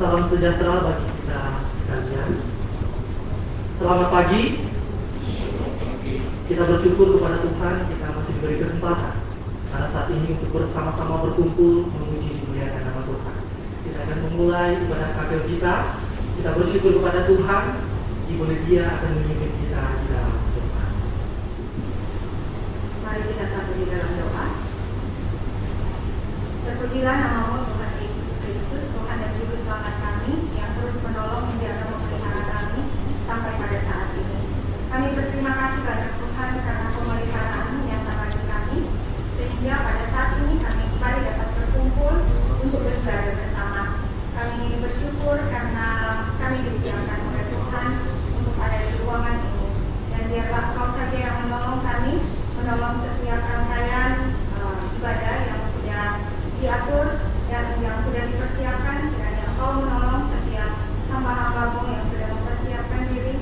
Salam sejahtera bagi kita sekalian. Selamat pagi. Kita bersyukur kepada Tuhan, kita masih diberi kesempatan pada saat ini untuk bersama-sama berkumpul memuji dimuliakan nama Tuhan. Kita akan memulai ibadah kapel kita. Kita bersyukur kepada Tuhan, Ibu Lydia akan memimpin kita di dalam doa. Mari kita satu di dalam doa. Terpujilah nama-Mu Tuhan Yesus Kristus, Tuhan dan Juru Selamat kami, yang terus menolong menjaga memelihara kami sampai pada saat ini. Kami berterima kasih banyak Tuhan karena pemeliharaan-Mu yang bagi kami, sehingga pada saat ini kami kembali dapat berkumpul untuk beribadah bersama. Kami bersyukur karena kami dibiarkan oleh Tuhan untuk ada di ruangan ini, dan biarlah Engkau saja yang menolong kami, menolong setiap rangkaian ibadah yang sudah diatur dan yang sudah dipersiapkan. Kiranya Engkau menolong setiap hamba-hamba-Mu yang sudah mempersiapkan diri,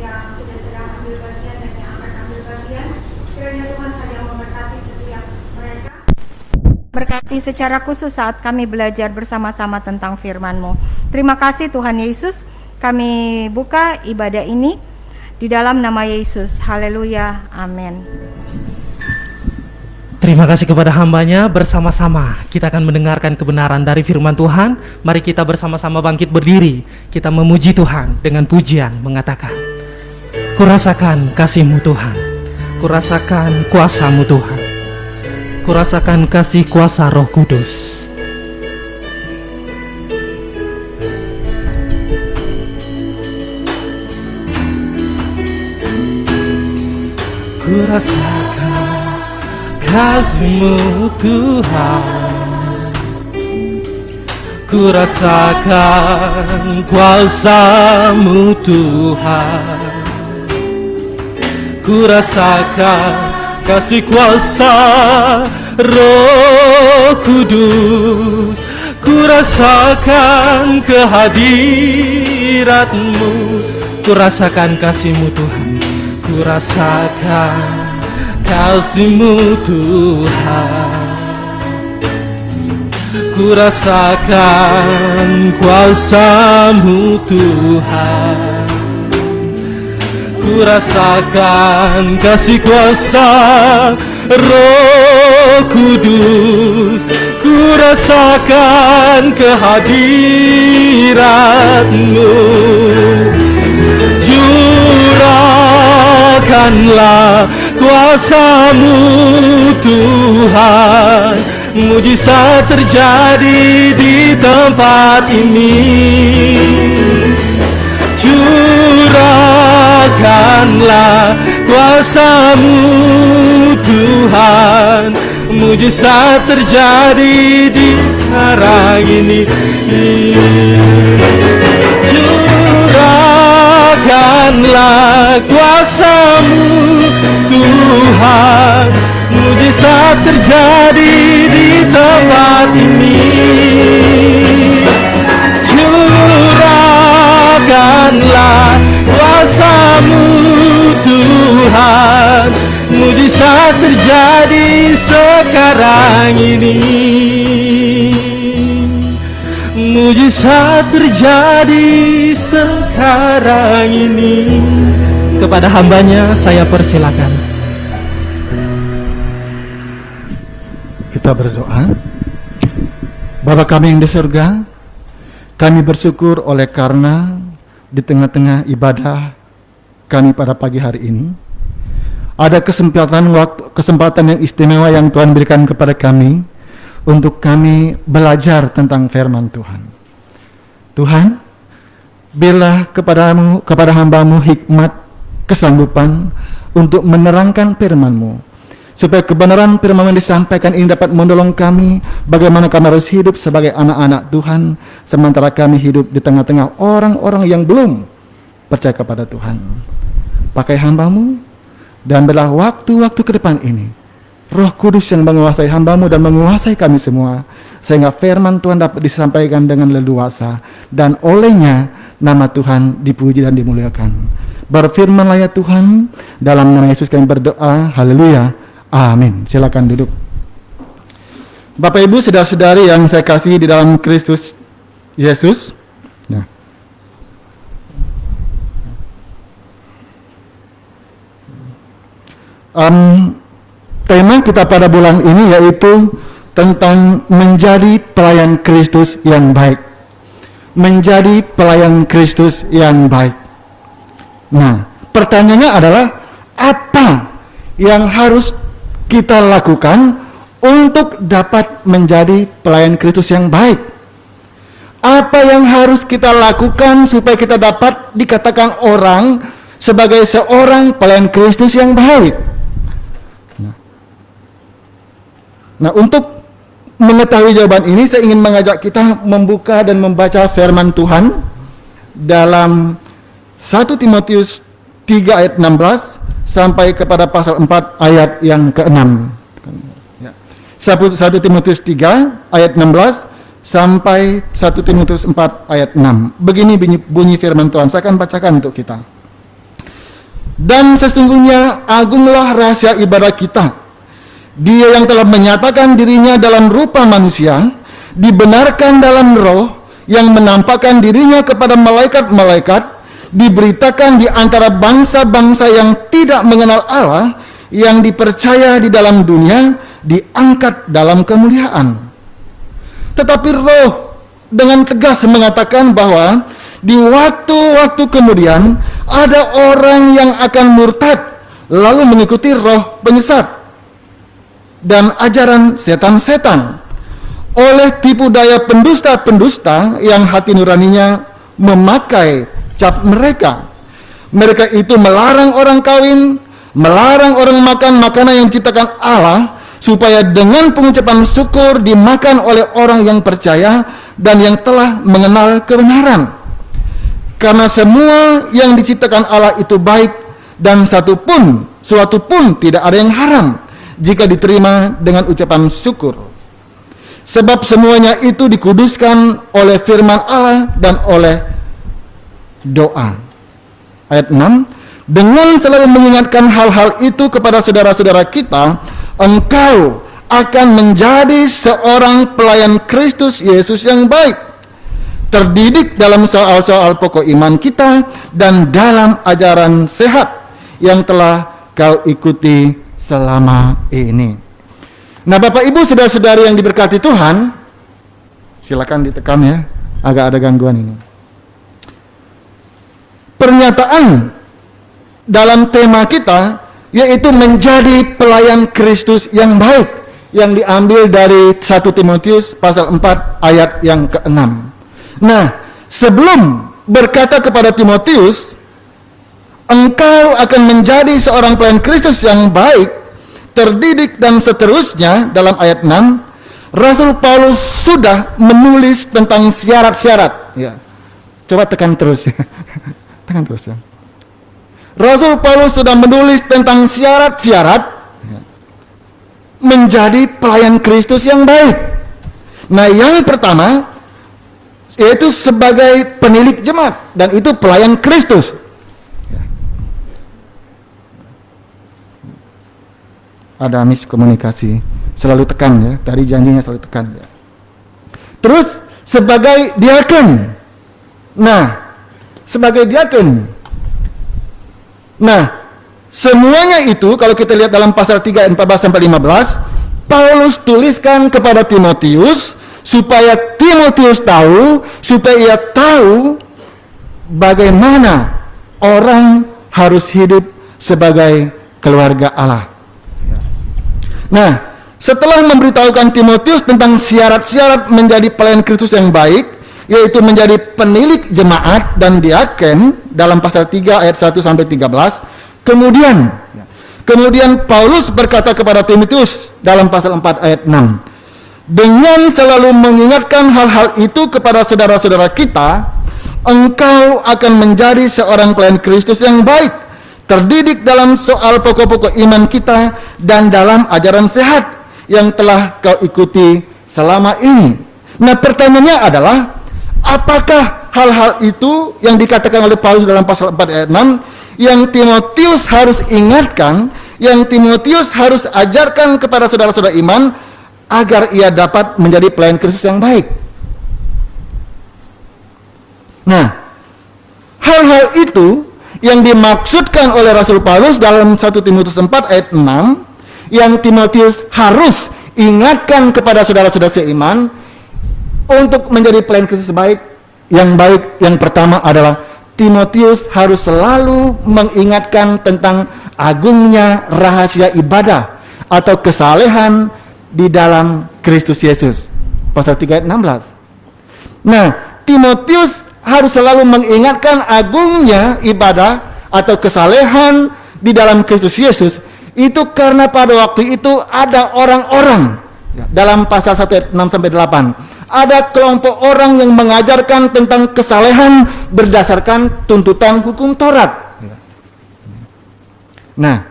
yang sudah sedang ambil bagian dan yang akan ambil bagian. Kiranya Tuhan saja memberkati setiap mereka. Berkati secara khusus saat kami belajar bersama-sama tentang firman-Mu. Terima kasih Tuhan Yesus. Kami buka ibadah ini di dalam nama Yesus. Haleluya. Amin. Terima kasih kepada hambanya. Bersama-sama kita akan mendengarkan kebenaran dari firman Tuhan. Mari kita bersama-sama bangkit berdiri. Kita memuji Tuhan dengan pujian mengatakan, Kurasakan kasih-Mu Tuhan, kurasakan kuasa-Mu Tuhan, kurasakan kasih kuasa Roh Kudus. Kurasakan kasih-Mu Tuhan, kurasakan kuasa-Mu Tuhan, kurasakan kasih kuasa Roh Kudus, kurasakan kehadirat-Mu, kurasakan kasih-Mu Tuhan, kurasakan kasih-Mu Tuhan, kurasakan kuasa-Mu Tuhan, kurasakan kasih kuasa Roh Kudus, kurasakan kehadirat-Mu. Curahkanlah kuasa-Mu Tuhan, mujizat terjadi di tempat ini. Curahkanlah kuasa-Mu Tuhan, mujizat terjadi di hari ini. Curahkanlah kuasa-Mu Tuhan, mujizat terjadi di tempat ini. Curahkanlah kuasa-Mu Tuhan, mujizat terjadi sekarang ini. Mujizat terjadi sekarang ini. Kepada hambanya saya persilakan. Kita berdoa. Bapa kami yang di surga, kami bersyukur oleh karena di tengah-tengah ibadah kami pada pagi hari ini ada kesempatan yang istimewa yang Tuhan berikan kepada kami untuk kami belajar tentang firman Tuhan. Tuhan, berilah kepada hamba-Mu hikmat, kesanggupan untuk menerangkan firman-Mu, supaya kebenaran firman yang disampaikan ini dapat menolong kami bagaimana kami harus hidup sebagai anak-anak Tuhan, sementara kami hidup di tengah-tengah orang-orang yang belum percaya kepada Tuhan. Pakai hamba-Mu dan berilah waktu-waktu ke depan ini Roh Kudus yang menguasai hamba-Mu dan menguasai kami semua, sehingga firman Tuhan dapat disampaikan dengan leluasa, dan olehnya nama Tuhan dipuji dan dimuliakan. Berfirmanlah ya Tuhan, dalam nama Yesus kami berdoa, haleluya, amin. Silakan duduk. Bapak Ibu, saudara-saudari yang saya kasih di dalam Kristus Yesus, Tema kita pada bulan ini yaitu tentang menjadi pelayan Kristus yang baik. Menjadi pelayan Kristus yang baik. Nah, pertanyaannya adalah apa yang harus kita lakukan untuk dapat menjadi pelayan Kristus yang baik? Apa yang harus kita lakukan supaya kita dapat dikatakan orang sebagai seorang pelayan Kristus yang baik? Nah, untuk mengetahui jawaban ini, saya ingin mengajak kita membuka dan membaca firman Tuhan dalam 1 Timotius 3 ayat 16 sampai kepada pasal 4 ayat yang ke-6. 1 Timotius 3 ayat 16 sampai 1 Timotius 4 ayat 6. Begini bunyi firman Tuhan, saya akan bacakan untuk kita. Dan sesungguhnya agunglah rahasia ibadah kita. Dia yang telah menyatakan dirinya dalam rupa manusia, dibenarkan dalam roh, yang menampakkan dirinya kepada malaikat-malaikat, diberitakan di antara bangsa-bangsa yang tidak mengenal Allah, yang dipercaya di dalam dunia, diangkat dalam kemuliaan. Tetapi roh dengan tegas mengatakan bahwa di waktu-waktu kemudian ada orang yang akan murtad, lalu mengikuti roh penyesat dan ajaran setan-setan, oleh tipu daya pendusta-pendusta yang hati nuraninya memakai cap mereka. Mereka itu melarang orang kawin, melarang orang makan makanan yang diciptakan Allah, supaya dengan pengucapan syukur dimakan oleh orang yang percaya dan yang telah mengenal kebenaran. Karena semua yang diciptakan Allah itu baik, dan suatu pun tidak ada yang haram jika diterima dengan ucapan syukur. Sebab semuanya itu dikuduskan oleh firman Allah dan oleh doa. Ayat 6, dengan selalu mengingatkan hal-hal itu kepada saudara-saudara kita, engkau akan menjadi seorang pelayan Kristus Yesus yang baik, terdidik dalam soal-soal pokok iman kita dan dalam ajaran sehat yang telah kau ikuti selama ini. Nah, Bapak Ibu saudara-saudari yang diberkati Tuhan, silakan ditekan ya, agak ada gangguan ini. Pernyataan dalam tema kita yaitu menjadi pelayan Kristus yang baik, yang diambil dari 1 Timotius pasal 4 ayat yang ke-6. Nah, sebelum berkata kepada Timotius, engkau akan menjadi seorang pelayan Kristus yang baik, terdidik dan seterusnya, dalam ayat 6, Rasul Paulus sudah menulis tentang syarat-syarat. Ya. Coba tekan terus ya. Tekan terus ya. Rasul Paulus sudah menulis tentang syarat-syarat menjadi pelayan Kristus yang baik. Nah, yang pertama yaitu sebagai penilik jemaat, dan itu pelayan Kristus. Ada miskomunikasi, selalu tekan ya, tadi janjinya selalu tekan ya. Terus sebagai diaken. Nah, sebagai diaken. Nah, semuanya itu kalau kita lihat dalam pasal 3 ayat 14 sampai 15, Paulus tuliskan kepada Timotius supaya Timotius tahu, supaya ia tahu bagaimana orang harus hidup sebagai keluarga Allah. Nah, setelah memberitahukan Timotius tentang syarat-syarat menjadi pelayan Kristus yang baik, yaitu menjadi penilik jemaat dan diaken dalam pasal 3 ayat 1 sampai 13, kemudian Paulus berkata kepada Timotius dalam pasal 4 ayat 6, dengan selalu mengingatkan hal-hal itu kepada saudara-saudara kita, engkau akan menjadi seorang pelayan Kristus yang baik, terdidik dalam soal pokok-pokok iman kita dan dalam ajaran sehat yang telah kau ikuti selama ini. Nah, pertanyaannya adalah, apakah hal-hal itu yang dikatakan oleh Paulus dalam pasal 4 ayat 6 yang Timotius harus ingatkan, yang Timotius harus ajarkan kepada saudara-saudara iman agar ia dapat menjadi pelayan Kristus yang baik? Nah, hal-hal itu yang dimaksudkan oleh Rasul Paulus dalam 1 Timotius 4 ayat 6, yang Timotius harus ingatkan kepada saudara-saudara seiman untuk menjadi pelayan Kristus yang baik, yang pertama adalah Timotius harus selalu mengingatkan tentang agungnya rahasia ibadah atau kesalehan di dalam Kristus Yesus. Pasal 3 ayat 16. Nah, Timotius harus selalu mengingatkan agungnya ibadah atau kesalehan di dalam Kristus Yesus. Itu karena pada waktu itu ada orang-orang, dalam pasal 1 ayat 6 sampai 8, ada kelompok orang yang mengajarkan tentang kesalehan berdasarkan tuntutan hukum Taurat. Nah,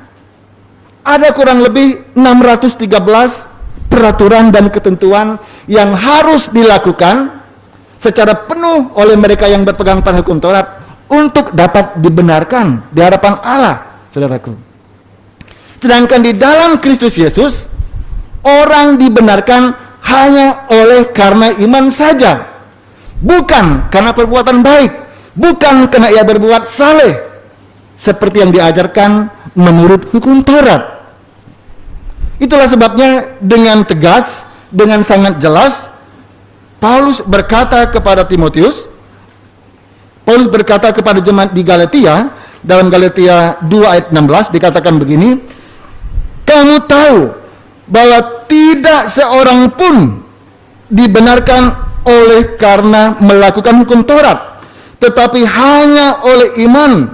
ada kurang lebih 613 peraturan dan ketentuan yang harus dilakukan secara penuh oleh mereka yang berpegang pada hukum Taurat untuk dapat dibenarkan di hadapan Allah, saudaraku. Sedangkan di dalam Kristus Yesus, orang dibenarkan hanya oleh karena iman saja, bukan karena perbuatan baik, bukan karena ia berbuat saleh, seperti yang diajarkan menurut hukum Taurat. Itulah sebabnya dengan tegas, dengan sangat jelas, Paulus berkata kepada Timotius, Paulus berkata kepada jemaat di Galatia, dalam Galatia 2 ayat 16 dikatakan begini, kamu tahu bahwa tidak seorang pun dibenarkan oleh karena melakukan hukum Taurat, tetapi hanya oleh iman,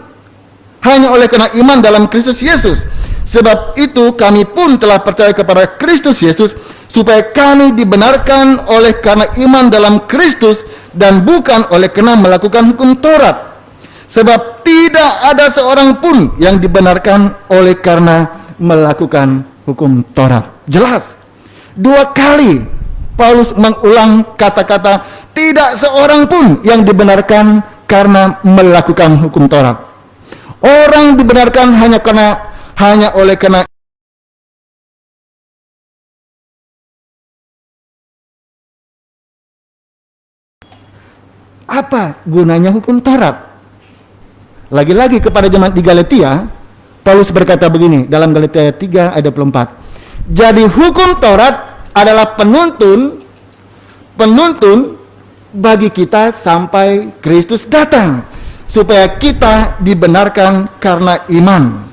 hanya oleh karena iman dalam Kristus Yesus. Sebab itu kami pun telah percaya kepada Kristus Yesus, supaya kami dibenarkan oleh karena iman dalam Kristus dan bukan oleh karena melakukan hukum Taurat. Sebab tidak ada seorang pun yang dibenarkan oleh karena melakukan hukum Taurat. Jelas. 2 kali Paulus mengulang kata-kata tidak seorang pun yang dibenarkan karena melakukan hukum Taurat. Orang dibenarkan hanya oleh karena apa gunanya hukum Taurat? Lagi-lagi kepada jemaat di Galatia, Paulus berkata begini dalam Galatia 3 ayat 24. Jadi hukum Taurat adalah penuntun bagi kita sampai Kristus datang, supaya kita dibenarkan karena iman.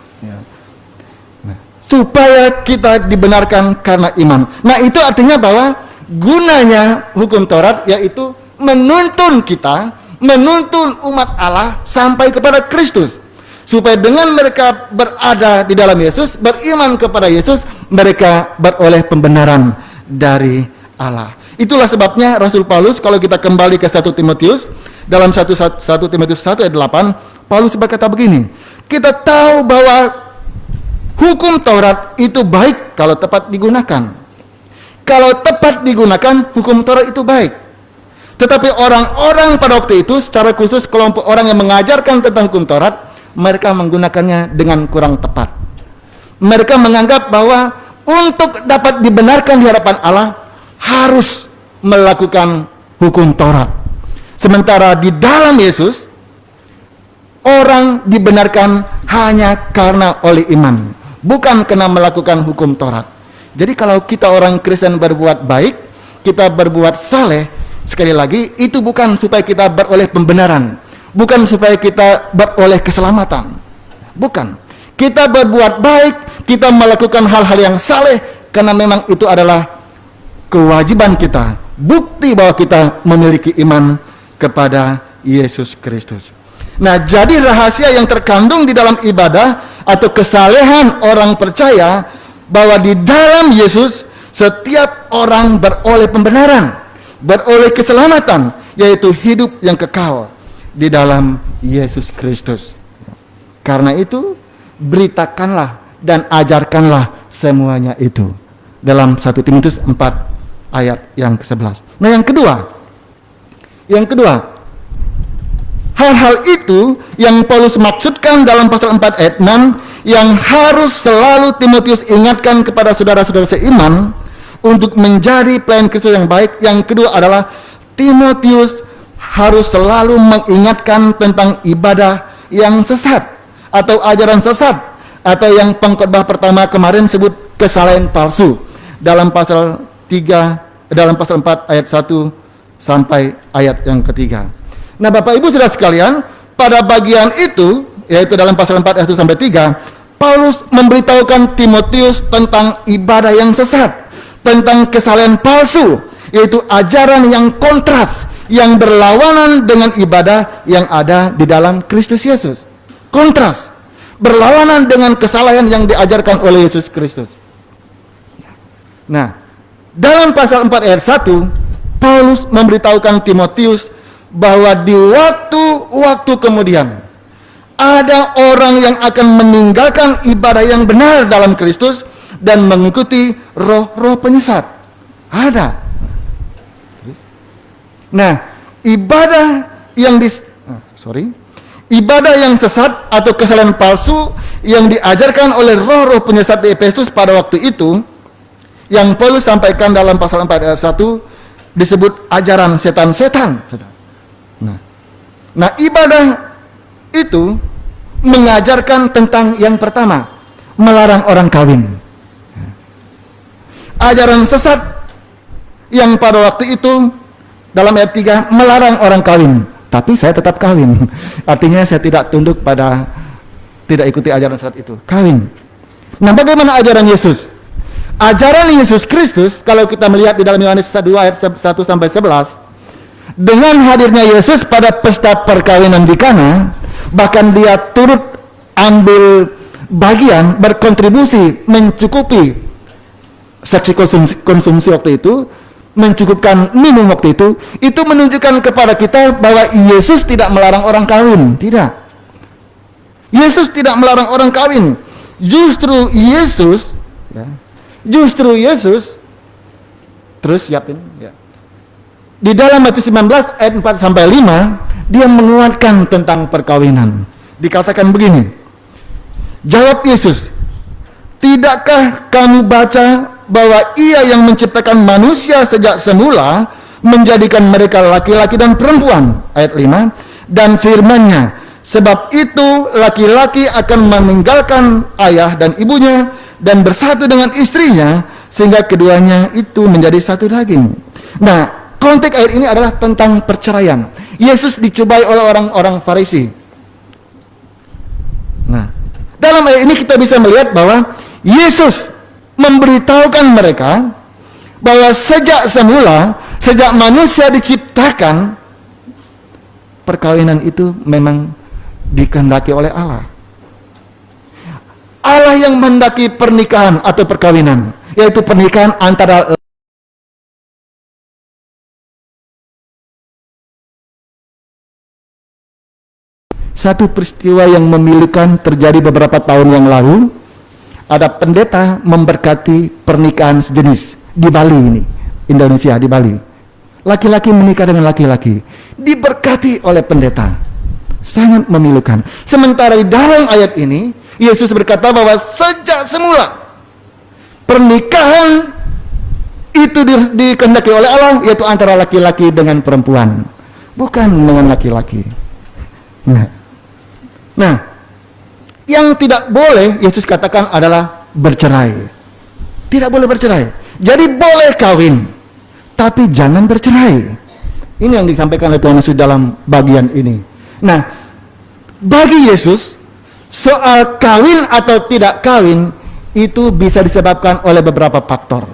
Supaya kita dibenarkan karena iman. Nah, itu artinya bahwa gunanya hukum Taurat yaitu menuntun kita, menuntun umat Allah sampai kepada Kristus, supaya dengan mereka berada di dalam Yesus, beriman kepada Yesus, mereka beroleh pembenaran dari Allah. Itulah sebabnya Rasul Paulus, kalau kita kembali ke 1 Timotius, dalam 1 Timotius 1 ayat 8, Paulus berkata begini, kita tahu bahwa hukum Taurat itu baik kalau tepat digunakan. Kalau tepat digunakan, hukum Taurat itu baik. Tetapi orang-orang pada waktu itu, secara khusus kelompok orang yang mengajarkan tentang hukum Taurat, mereka menggunakannya dengan kurang tepat. Mereka menganggap bahwa untuk dapat dibenarkan di hadapan Allah, harus melakukan hukum Taurat. Sementara di dalam Yesus, orang dibenarkan hanya karena oleh iman, bukan karena melakukan hukum Taurat. Jadi kalau kita orang Kristen berbuat baik, kita berbuat saleh, sekali lagi itu bukan supaya kita beroleh pembenaran, bukan supaya kita beroleh keselamatan. Bukan. Kita berbuat baik, kita melakukan hal-hal yang saleh karena memang itu adalah kewajiban kita, bukti bahwa kita memiliki iman kepada Yesus Kristus. Nah, jadi rahasia yang terkandung di dalam ibadah atau kesalehan orang percaya bahwa di dalam Yesus setiap orang beroleh pembenaran, beroleh keselamatan, yaitu hidup yang kekal di dalam Yesus Kristus. Karena itu, beritakanlah dan ajarkanlah semuanya itu. Dalam 1 Timotius 4 ayat yang ke-11. Nah, yang kedua, hal-hal itu yang Paulus maksudkan dalam pasal 4 ayat 6 yang harus selalu Timotius ingatkan kepada saudara-saudara seiman untuk menjadi pelayan Kristus yang baik. Yang kedua adalah Timotius harus selalu mengingatkan tentang ibadah yang sesat. atau ajaran sesat, atau yang pengkhotbah pertama kemarin sebut kesalahan palsu dalam pasal 4 ayat 1 sampai ayat yang ketiga. Nah, Bapak Ibu Saudara sekalian, pada bagian itu, yaitu dalam pasal 4 ayat 1 sampai 3, Paulus memberitahukan Timotius tentang ibadah yang sesat, tentang kesalahan palsu, yaitu ajaran yang kontras, yang berlawanan dengan ibadah yang ada di dalam Kristus Yesus. Kontras, berlawanan dengan kesalahan yang diajarkan oleh Yesus Kristus. Nah, dalam pasal 4 ayat 1, Paulus memberitahukan Timotius bahwa di waktu-waktu kemudian ada orang yang akan meninggalkan ibadah yang benar dalam Kristus dan mengikuti roh-roh penyesat. Ada. Nah, ibadah yang yang sesat atau kesalahan palsu yang diajarkan oleh roh-roh penyesat di Efesus pada waktu itu, yang Paulus sampaikan dalam pasal 4 ayat 1, disebut ajaran setan-setan. Nah, ibadah itu mengajarkan tentang yang pertama, melarang orang kawin. Ajaran sesat yang pada waktu itu dalam ayat 3 melarang orang kawin, tapi saya tetap kawin. Artinya saya tidak tunduk pada, tidak ikuti ajaran sesat itu, kawin. Nah, bagaimana ajaran Yesus? Ajaran Yesus Kristus, kalau kita melihat di dalam Yohanes 2 ayat 1 sampai 11, dengan hadirnya Yesus pada pesta perkawinan di Kana, bahkan dia turut ambil bagian, berkontribusi, mencukupi saksi konsumsi waktu itu, mencukupkan minum waktu itu menunjukkan kepada kita bahwa Yesus tidak melarang orang kawin. Tidak. Yesus tidak melarang orang kawin. Justru Yesus terus siapin ya. Di dalam Matius 19 ayat 4 sampai 5, dia menguatkan tentang perkawinan. Dikatakan begini. Jawab Yesus, "Tidakkah kamu baca bahwa Ia yang menciptakan manusia sejak semula menjadikan mereka laki-laki dan perempuan?" Ayat 5, "Dan firman-Nya, sebab itu laki-laki akan meninggalkan ayah dan ibunya dan bersatu dengan istrinya, sehingga keduanya itu menjadi satu daging." Nah, konteks ayat ini adalah tentang perceraian. Yesus dicobai oleh orang-orang Farisi. Nah, dalam ayat ini kita bisa melihat bahwa Yesus memberitahukan mereka bahwa sejak semula, sejak manusia diciptakan, perkawinan itu memang dikehendaki oleh Allah. Allah yang menghendaki pernikahan atau perkawinan, yaitu pernikahan antara satu peristiwa yang memilukan terjadi beberapa tahun yang lalu. Ada pendeta memberkati pernikahan sejenis di Bali ini, Indonesia, di Bali. Laki-laki menikah dengan laki-laki, diberkati oleh pendeta. Sangat memilukan. Sementara di dalam ayat ini, Yesus berkata bahwa sejak semula pernikahan itu dikehendaki oleh Allah, yaitu antara laki-laki dengan perempuan, bukan dengan laki-laki. Nah, yang tidak boleh Yesus katakan adalah bercerai. Tidak boleh bercerai. Jadi boleh kawin, tapi jangan bercerai. Ini yang disampaikan oleh Tuhan Yesus dalam bagian ini. Nah, bagi Yesus, soal kawin atau tidak kawin itu bisa disebabkan oleh beberapa faktor.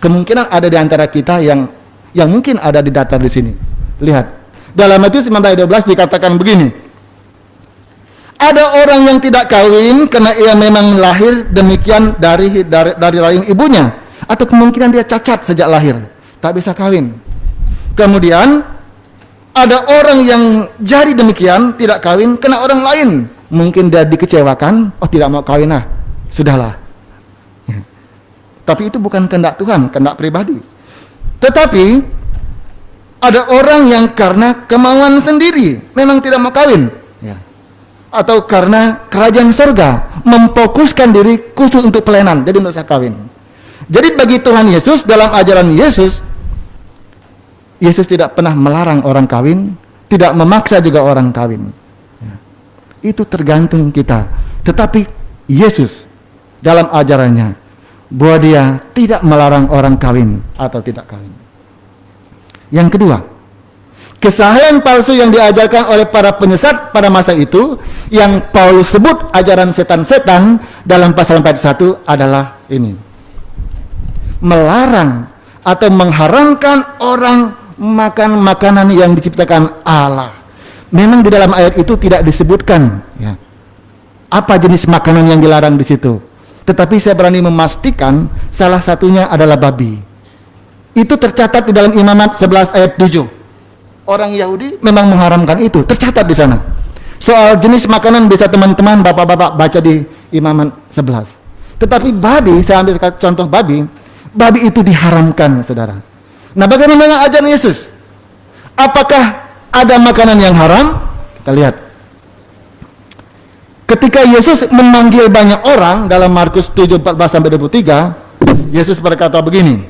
Kemungkinan ada di antara kita yang mungkin ada di data di sini. Lihat, dalam Matius 19:12 dikatakan begini. Ada orang yang tidak kawin karena ia memang lahir demikian dari rahim ibunya, atau kemungkinan dia cacat sejak lahir, tak bisa kawin. Kemudian ada orang yang jadi demikian, tidak kawin karena orang lain, mungkin dia dikecewakan, oh tidak mau kawin lah, sudahlah. Tapi itu bukan kehendak Tuhan, kehendak pribadi. Tetapi ada orang yang karena kemauan sendiri memang tidak mau kawin, ya. Atau karena kerajaan surga memfokuskan diri khusus untuk pelayanan, jadi tidak usah kawin. Jadi bagi Tuhan Yesus, dalam ajaran Yesus, Yesus tidak pernah melarang orang kawin, tidak memaksa juga orang kawin. Itu tergantung kita. Tetapi Yesus dalam ajarannya bahwa dia tidak melarang orang kawin atau tidak kawin. Yang kedua, kesahihan palsu yang diajarkan oleh para penyesat pada masa itu, yang Paulus sebut ajaran setan-setan dalam pasal 41 adalah ini: melarang atau mengharamkan orang makan makanan yang diciptakan Allah. Memang di dalam ayat itu tidak disebutkan ya, apa jenis makanan yang dilarang di situ. Tetapi saya berani memastikan salah satunya adalah babi. Itu tercatat di dalam Imamat 11 ayat 7. Orang Yahudi memang mengharamkan itu, tercatat di sana. Soal jenis makanan bisa teman-teman bapak-bapak baca di Imamat 11. Tetapi babi, saya ambil contoh babi itu diharamkan, saudara. Nah, bagaimana dengan ajaran Yesus? Apakah ada makanan yang haram? Kita lihat. Ketika Yesus memanggil banyak orang dalam Markus 7:14-23, Yesus berkata begini: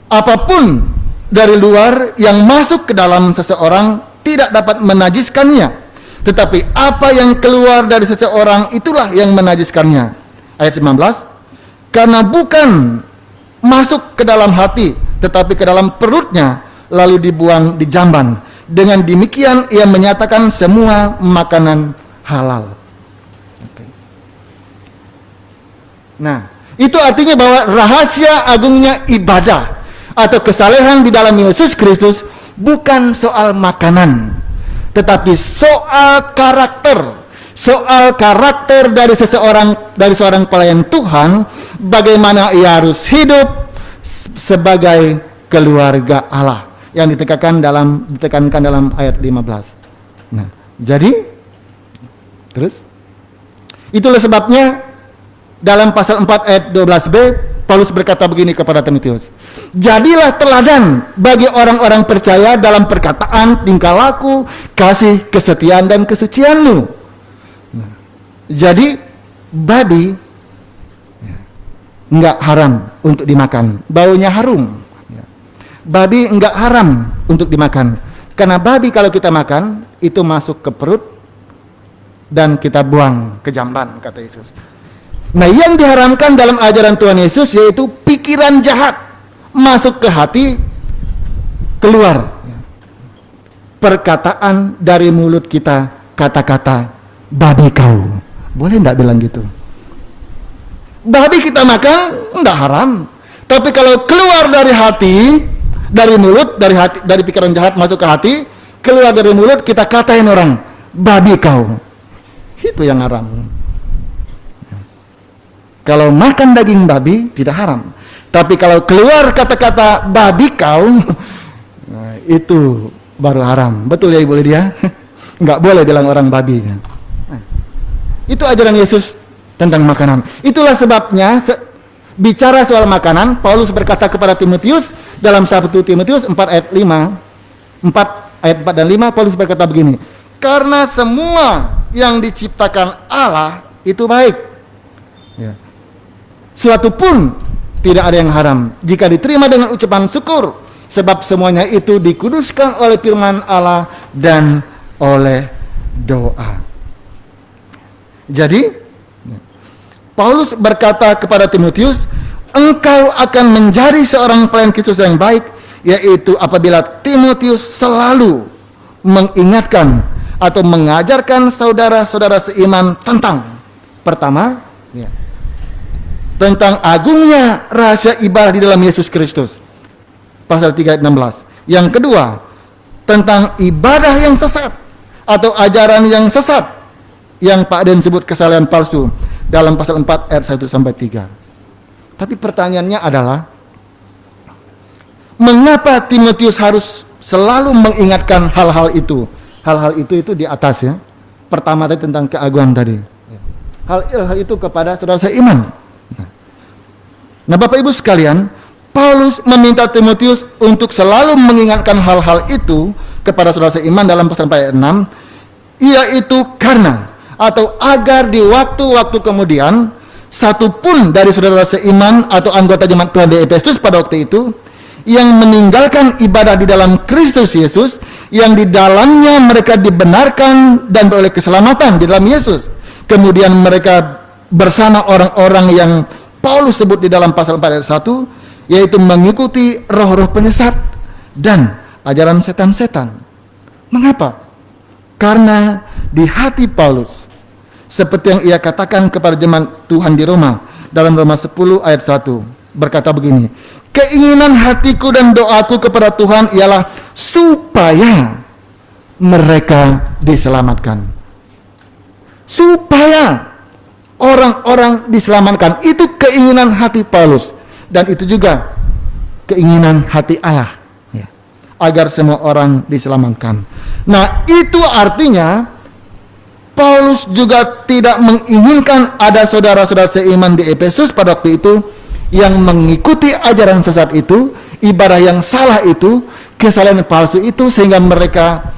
apapun dari luar yang masuk ke dalam seseorang tidak dapat menajiskannya, tetapi apa yang keluar dari seseorang itulah yang menajiskannya. Ayat 19, karena bukan masuk ke dalam hati, tetapi ke dalam perutnya, lalu dibuang di jamban. Dengan demikian ia menyatakan semua makanan halal. Nah, itu artinya bahwa rahasia agungnya ibadah atau kesalehan di dalam Yesus Kristus bukan soal makanan, tetapi soal karakter. Soal karakter dari seorang pelayan Tuhan, bagaimana ia harus hidup sebagai keluarga Allah yang ditekankan dalam ayat 15. Nah, jadi terus itulah sebabnya dalam pasal 4 ayat 12b Paulus berkata begini kepada Timotius: jadilah teladan bagi orang-orang percaya dalam perkataan, tingkah laku, kasih, kesetiaan, dan kesucianmu. Nah, jadi babi enggak haram untuk dimakan, baunya harum. Babi enggak haram untuk dimakan, karena babi kalau kita makan itu masuk ke perut dan kita buang ke jamban, kata Yesus. Nah, yang diharamkan dalam ajaran Tuhan Yesus yaitu pikiran jahat masuk ke hati, keluar perkataan dari mulut kita, kata-kata babi kau. Boleh enggak bilang gitu? Babi kita makan enggak haram, tapi kalau keluar dari hati, dari mulut, dari hati, dari pikiran jahat masuk ke hati, keluar dari mulut, kita katain orang babi kau, itu yang haram. Kalau makan daging babi tidak haram, tapi kalau keluar kata-kata babi kau, nah, itu baru haram. Betul ya Ibu Lydia? Nggak boleh bilang orang babi. Nah, itu ajaran Yesus tentang makanan. Itulah sebabnya bicara soal makanan, Paulus berkata kepada Timotius dalam 1 Timotius 4 ayat 4 dan 5, Paulus berkata begini: karena semua yang diciptakan Allah itu baik. Ya. Suatu pun tidak ada yang haram jika diterima dengan ucapan syukur, sebab semuanya itu dikuduskan oleh firman Allah dan oleh doa. Jadi Paulus berkata kepada Timotius, engkau akan menjadi seorang pelayan Kristus yang baik, yaitu apabila Timotius selalu mengingatkan atau mengajarkan saudara-saudara seiman tentang, pertama, tentang agungnya rahasia ibadah di dalam Yesus Kristus, pasal 3 ayat 16. Yang kedua, tentang ibadah yang sesat atau ajaran yang sesat yang Pak Den sebut kesalahan palsu dalam pasal 4 ayat 1-3. Tapi pertanyaannya adalah, mengapa Timotius harus selalu mengingatkan hal-hal itu? Hal-hal itu di atas ya. Pertama tadi tentang keagungan tadi. Hal itu kepada saudara seiman. Nah, Bapak Ibu sekalian, Paulus meminta Timotius untuk selalu mengingatkan hal-hal itu kepada saudara seiman dalam pasal 4 ayat 6, yaitu karena atau agar di waktu-waktu kemudian satu pun dari saudara seiman atau anggota jemaat Tuhan di Efesus pada waktu itu yang meninggalkan ibadah di dalam Kristus Yesus, yang di dalamnya mereka dibenarkan dan beroleh keselamatan di dalam Yesus. Kemudian mereka bersama orang-orang yang Paulus sebut di dalam pasal 4 ayat 1, yaitu mengikuti roh-roh penyesat dan ajaran setan-setan. Mengapa? Karena di hati Paulus, seperti yang ia katakan kepada jemaat Tuhan di Roma, dalam Roma 10 ayat 1, berkata begini, keinginan hatiku dan doaku kepada Tuhan ialah supaya mereka diselamatkan. Supaya orang-orang diselamatkan. Itu keinginan hati Paulus. Dan itu juga keinginan hati Allah, ya, agar semua orang diselamatkan. Nah, itu artinya Paulus juga tidak menginginkan ada saudara-saudara seiman di Efesus pada waktu itu yang mengikuti ajaran sesat itu, ibadah yang salah itu, kesalahan palsu itu, sehingga mereka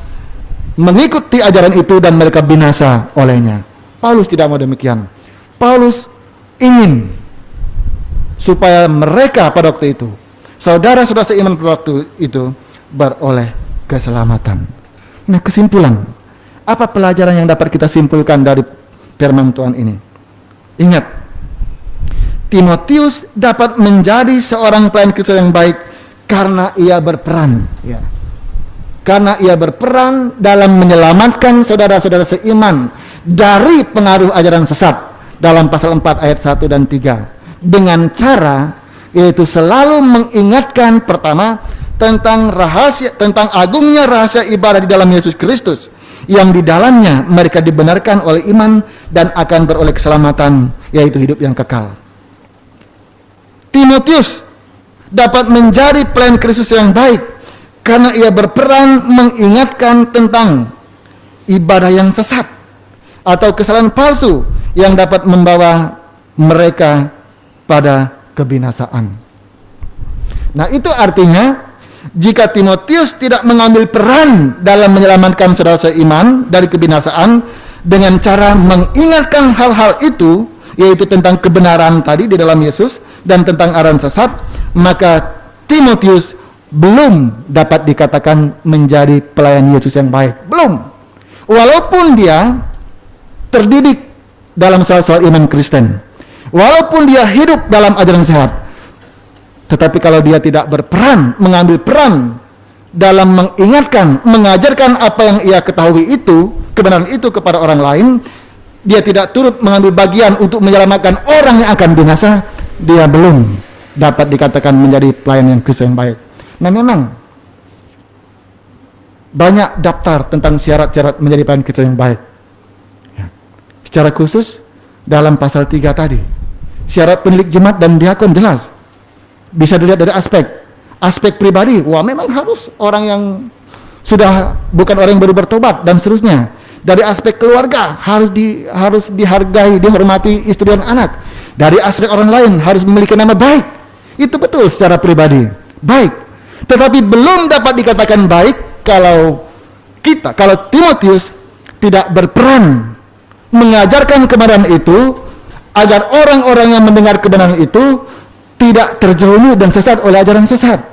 mengikuti ajaran itu dan mereka binasa olehnya. Paulus tidak mau demikian. Paulus ingin supaya mereka pada waktu itu, saudara-saudara seiman pada waktu itu, beroleh keselamatan. Nah, kesimpulan, apa pelajaran yang dapat kita simpulkan dari firman Tuhan ini? Ingat, Timotius dapat menjadi seorang pelayan Kristus yang baik karena ia berperan, ya. Karena ia berperan dalam menyelamatkan saudara-saudara seiman dari pengaruh ajaran sesat dalam pasal 4 ayat 1 dan 3 dengan cara yaitu selalu mengingatkan pertama tentang agungnya rahasia ibadah di dalam Yesus Kristus yang di dalamnya mereka dibenarkan oleh iman dan akan beroleh keselamatan, yaitu hidup yang kekal. Timotius dapat menjadi pelayan Kristus yang baik karena ia berperan mengingatkan tentang ibadah yang sesat atau kesalahan palsu yang dapat membawa mereka pada kebinasaan. Nah, itu artinya jika Timotius tidak mengambil peran dalam menyelamatkan saudara seiman dari kebinasaan dengan cara mengingatkan hal-hal itu, yaitu tentang kebenaran tadi di dalam Yesus dan tentang ajaran sesat, maka Timotius belum dapat dikatakan menjadi pelayan Yesus yang baik. Belum. Walaupun dia terdidik dalam soal iman Kristen, walaupun dia hidup dalam ajaran sehat, tetapi kalau dia tidak berperan, mengambil peran dalam mengingatkan, mengajarkan apa yang ia ketahui itu, kebenaran itu kepada orang lain, dia tidak turut mengambil bagian untuk menyelamatkan orang yang akan binasa, dia belum dapat dikatakan menjadi pelayan yang Kristen yang baik. Nah, memang banyak daftar tentang syarat-syarat menjadi pelayan Kristen yang baik, ya. Secara khusus dalam pasal 3 tadi, syarat penilik jemaat dan diakon jelas. Bisa dilihat dari aspek pribadi. Wah, memang harus orang yang sudah bukan orang yang baru bertobat dan seterusnya. Dari aspek keluarga harus dihargai, dihormati istri dan anak. Dari aspek orang lain harus memiliki nama baik. Itu betul secara pribadi, baik. Tetapi belum dapat dikatakan baik kalau Timotius tidak berperan mengajarkan kebenaran itu agar orang-orang yang mendengar kebenaran itu tidak terjerumus dan sesat oleh ajaran sesat.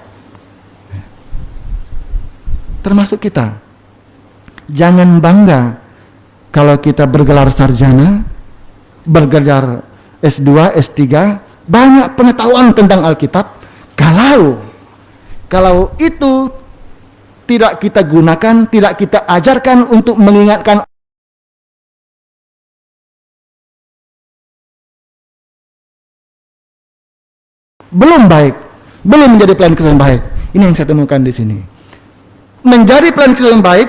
Termasuk kita. Jangan bangga kalau kita bergelar sarjana, bergelar S2, S3, banyak pengetahuan tentang Alkitab. Kalau itu tidak kita gunakan, tidak kita ajarkan untuk mengingatkan belum baik, belum menjadi pelayan Kristus yang baik. Ini yang saya temukan di sini. Menjadi pelayan Kristus yang baik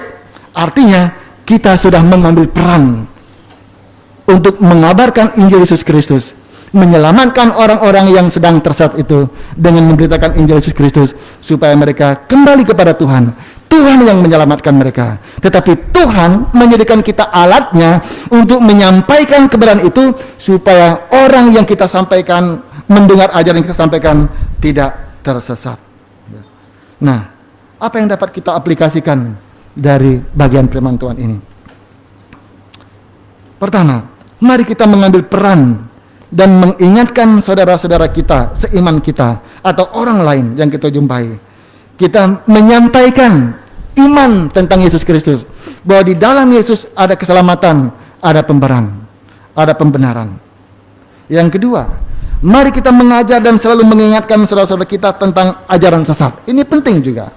artinya kita sudah mengambil peran untuk mengabarkan Injil Yesus Kristus, menyelamatkan orang-orang yang sedang tersesat itu dengan memberitakan Injil Yesus Kristus supaya mereka kembali kepada Tuhan. Tuhan yang menyelamatkan mereka, tetapi Tuhan menjadikan kita alatnya untuk menyampaikan kebenaran itu supaya orang yang kita sampaikan, mendengar ajaran yang kita sampaikan tidak tersesat. Nah, apa yang dapat kita aplikasikan dari bagian firman Tuhan ini? Pertama, mari kita mengambil peran dan mengingatkan saudara-saudara kita, seiman kita, atau orang lain yang kita jumpai. Kita menyampaikan iman tentang Yesus Kristus, bahwa di dalam Yesus ada keselamatan, ada pembenaran. Yang kedua, mari kita mengajar dan selalu mengingatkan saudara-saudara kita tentang ajaran sesat. Ini penting juga.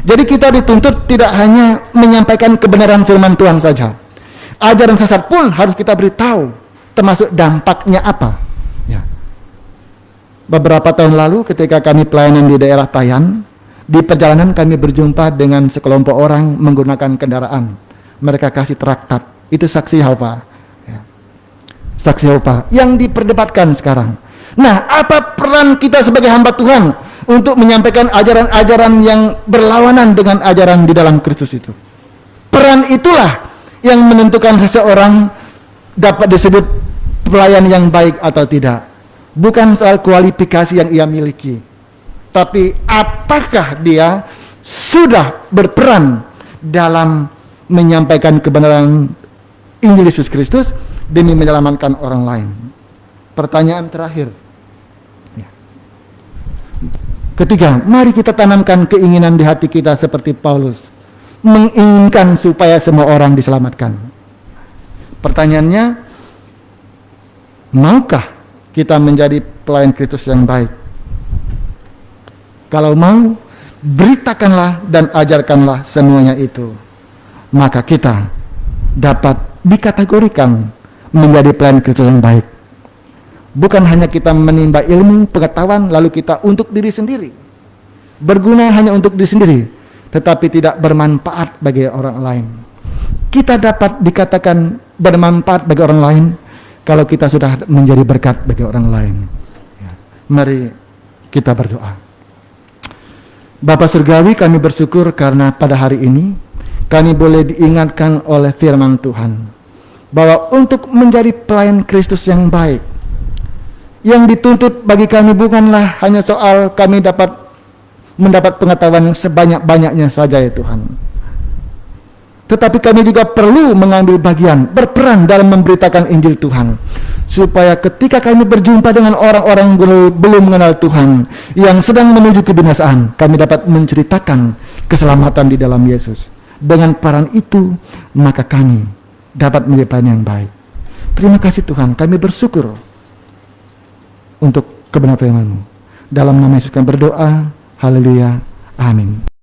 Jadi kita dituntut tidak hanya menyampaikan kebenaran firman Tuhan saja. Ajaran sesat pun harus kita beritahu, termasuk dampaknya apa. Ya. Beberapa tahun lalu ketika kami pelayanan di daerah Tayan, di perjalanan kami berjumpa dengan sekelompok orang menggunakan kendaraan. Mereka kasih traktat. Itu saksi Yehova. Ya. Saksi Yehova yang diperdebatkan sekarang. Nah, apa peran kita sebagai hamba Tuhan untuk menyampaikan ajaran-ajaran yang berlawanan dengan ajaran di dalam Kristus itu? Peran itulah yang menentukan seseorang dapat disebut pelayan yang baik atau tidak. Bukan soal kualifikasi yang ia miliki, tapi apakah dia sudah berperan dalam menyampaikan kebenaran Injil Yesus Kristus demi menyelamatkan orang lain. Pertanyaan terakhir. Ketiga, mari kita tanamkan keinginan di hati kita seperti Paulus, menginginkan supaya semua orang diselamatkan. Pertanyaannya, maukah kita menjadi pelayan Kristus yang baik? Kalau mau, beritakanlah dan ajarkanlah semuanya itu. Maka kita dapat dikategorikan menjadi pelayan Kristus yang baik. Bukan hanya kita menimba ilmu, pengetahuan, lalu kita untuk diri sendiri. Berguna hanya untuk diri sendiri, tetapi tidak bermanfaat bagi orang lain. Kita dapat dikatakan bermanfaat bagi orang lain kalau kita sudah menjadi berkat bagi orang lain. Mari kita berdoa. Bapa Surgawi, kami bersyukur karena pada hari ini kami boleh diingatkan oleh firman Tuhan bahwa untuk menjadi pelayan Kristus yang baik, yang dituntut bagi kami bukanlah hanya soal kami dapat mendapat pengetahuan yang sebanyak-banyaknya saja ya Tuhan. Tetapi kami juga perlu mengambil bagian, berperan dalam memberitakan Injil Tuhan. Supaya ketika kami berjumpa dengan orang-orang yang belum mengenal Tuhan, yang sedang menuju kebinasaan, kami dapat menceritakan keselamatan di dalam Yesus. Dengan peran itu, maka kami dapat menjadi pelayan yang baik. Terima kasih Tuhan, kami bersyukur untuk kebenaran firman-Mu. Dalam nama Yesus kami berdoa. Haleluya. Amin.